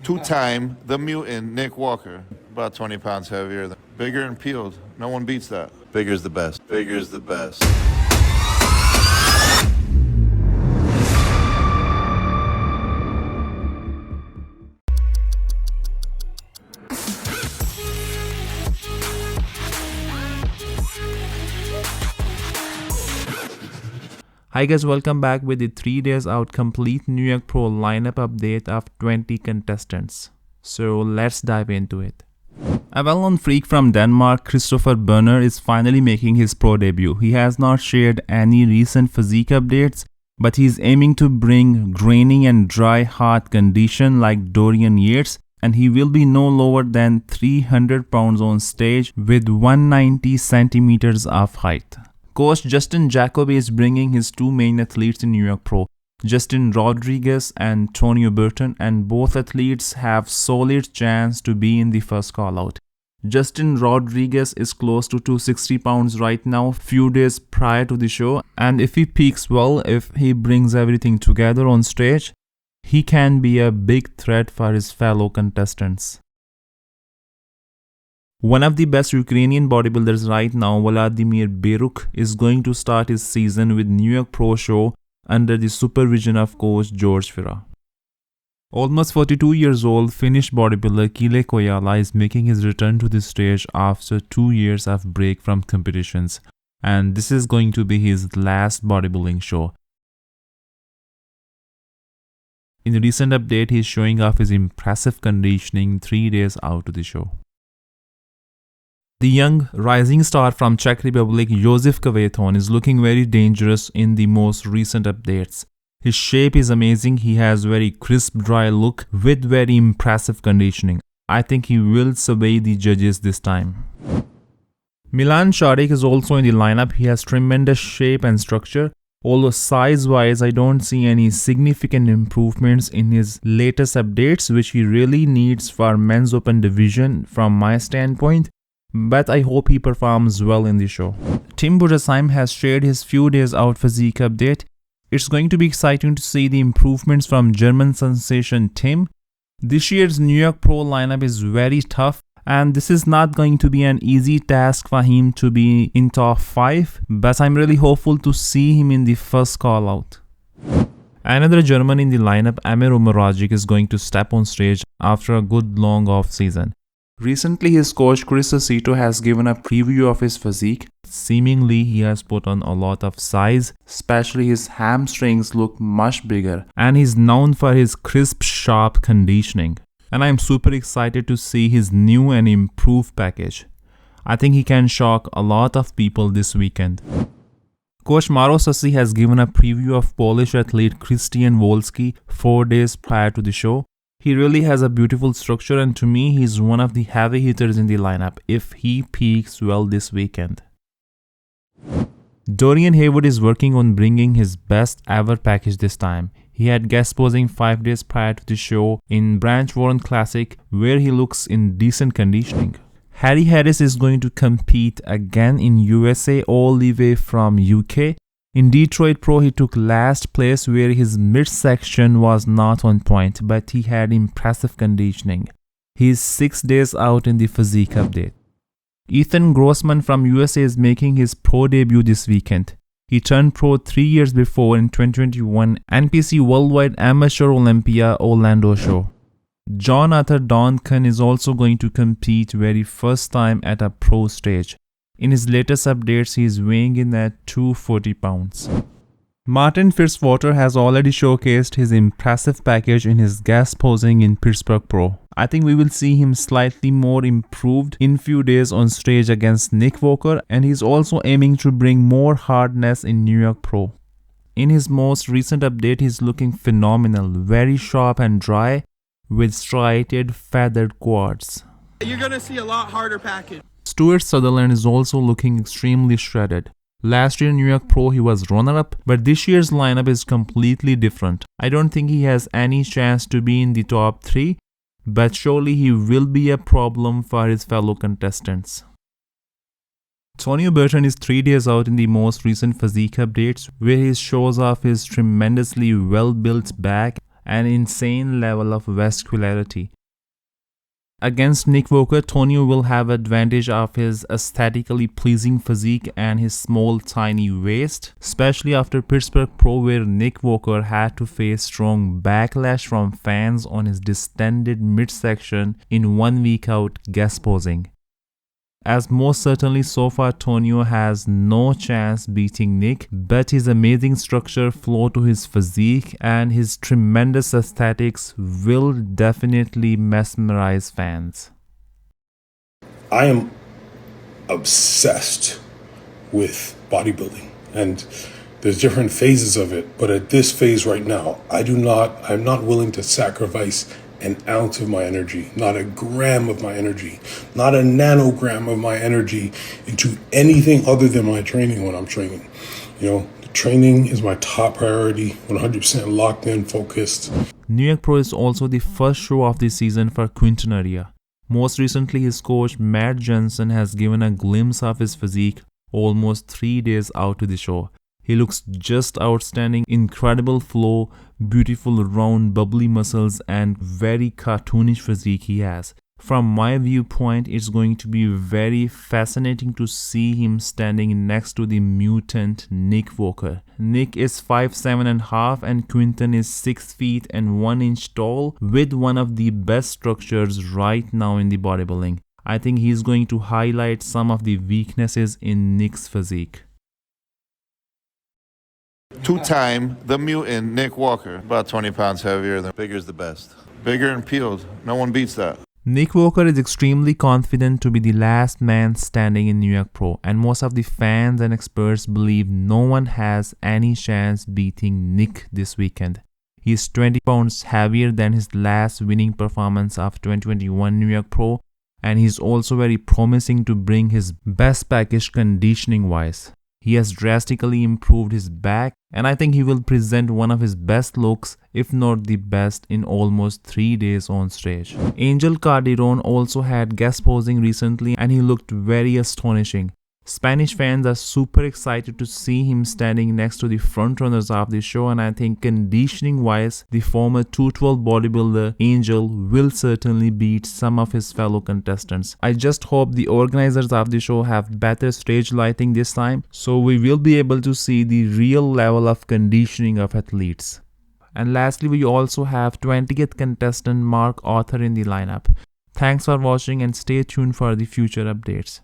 Two-time the mutant Nick Walker. About 20 pounds heavier. Bigger and peeled. No one beats that. Bigger's the best. Bigger's the best. Hi guys, welcome back with the 3 days out complete New York Pro lineup update of 20 contestants. So let's dive into it. A well-known freak from Denmark, Christopher Berner, is finally making his pro debut. He has not shared any recent physique updates, but he's aiming to bring grainy and dry hard condition like Dorian Yates, and he will be no lower than 300 pounds on stage with 190 centimeters of height. Coach Justin Jacoby is bringing his two main athletes in New York Pro, Justin Rodriguez and Antonio Burton, and both athletes have solid chance to be in the first call out. Justin Rodriguez is close to 260 pounds right now, few days prior to the show, and if he peaks well, if he brings everything together on stage, he can be a big threat for his fellow contestants. One of the best Ukrainian bodybuilders right now, Vladimir Beruk, is going to start his season with New York Pro show under the supervision of coach George Fira. Almost 42 years old, Finnish bodybuilder Kile Koijala is making his return to the stage after 2 years of break from competitions, and this is going to be his last bodybuilding show. In the recent update, he is showing off his impressive conditioning 3 days out to the show. The young rising star from Czech Republic Josef Květon is looking very dangerous in the most recent updates. His shape is amazing, he has very crisp dry look with very impressive conditioning. I think he will sway the judges this time. Milan Sharik is also in the lineup. He has tremendous shape and structure. Although size wise I don't see any significant improvements in his latest updates, which he really needs for men's open division from my standpoint. But I hope he performs well in the show. Tim Budasheim has shared his few days out physique update. It's going to be exciting to see the improvements from German sensation Tim. This year's New York Pro lineup is very tough, and this is not going to be an easy task for him to be in top 5, but I'm really hopeful to see him in the first call out. Another German in the lineup, Amir Umaragic, is going to step on stage after a good long off season. Recently, his coach Chris Aceto has given a preview of his physique. Seemingly, he has put on a lot of size, especially his hamstrings look much bigger, and he's known for his crisp, sharp conditioning. And I'm super excited to see his new and improved package. I think he can shock a lot of people this weekend. Coach Maro Sassi has given a preview of Polish athlete Christian Wolski 4 days prior to the show. He really has a beautiful structure, and to me, he's one of the heavy hitters in the lineup if he peaks well this weekend. Dorian Haywood is working on bringing his best ever package this time. He had guest posing 5 days prior to the show in Branch Warren Classic, where he looks in decent conditioning. Harry Harris is going to compete again in USA all the way from UK. In Detroit Pro, he took last place where his midsection was not on point, but he had impressive conditioning. He is 6 days out in the physique update. Ethan Grossman from USA is making his pro debut this weekend. He turned pro 3 years before in 2021 NPC Worldwide Amateur Olympia Orlando show. John Arthur Duncan is also going to compete very first time at a pro stage. In his latest updates, he is weighing in at 240 pounds. Martin Fitzwater has already showcased his impressive package in his guest posing in Pittsburgh Pro. I think we will see him slightly more improved in few days on stage against Nick Walker, and he's also aiming to bring more hardness in New York Pro. In his most recent update, he's looking phenomenal, very sharp and dry with striated feathered quads. You're gonna see a lot harder package. Stuart Sutherland is also looking extremely shredded. Last year in New York Pro he was runner-up, but this year's lineup is completely different. I don't think he has any chance to be in the top 3, but surely he will be a problem for his fellow contestants. Antonio Burton is 3 days out in the most recent physique updates, where he shows off his tremendously well-built back an insane level of vascularity. Against Nick Walker, Tonio will have advantage of his aesthetically pleasing physique and his small tiny waist, especially after Pittsburgh Pro where Nick Walker had to face strong backlash from fans on his distended midsection in 1 week out guest posing. As most certainly so far Tonio has no chance beating Nick, but his amazing structure, flow to his physique, and his tremendous aesthetics will definitely mesmerize fans. I am obsessed with bodybuilding, and there's different phases of it, but at this phase right now, I'm not willing to sacrifice an ounce of my energy, not a gram of my energy, not a nanogram of my energy into anything other than my training when I'm training. The training is my top priority, 100% locked in, focused. New York Pro is also the first show of the season for Quinton Eriya. Most recently, his coach Matt Johnson has given a glimpse of his physique almost 3 days out to the show. He looks just outstanding, incredible flow, beautiful round bubbly muscles, and very cartoonish physique he has. From my viewpoint, it's going to be very fascinating to see him standing next to the mutant Nick Walker. Nick is 5'7.5" and Quinton is 6 feet and 1 inch tall, with one of the best structures right now in the bodybuilding. I think he's going to highlight some of the weaknesses in Nick's physique. Two-time the mutant Nick Walker, about 20 pounds heavier. Bigger's the best. Bigger and peeled. No one beats that. Nick Walker is extremely confident to be the last man standing in New York Pro, and most of the fans and experts believe no one has any chance beating Nick this weekend. He is 20 pounds heavier than his last winning performance of 2021 New York Pro, and he's also very promising to bring his best package conditioning wise. He has drastically improved his back, and I think he will present one of his best looks, if not the best, in almost 3 days on stage. Angel Calderon also had guest posing recently, and he looked very astonishing. Spanish fans are super excited to see him standing next to the frontrunners of the show, and I think conditioning wise, the former 212 bodybuilder Angel will certainly beat some of his fellow contestants. I just hope the organizers of the show have better stage lighting this time, so we will be able to see the real level of conditioning of athletes. And lastly, we also have 20th contestant Mark Arthur in the lineup. Thanks for watching and stay tuned for the future updates.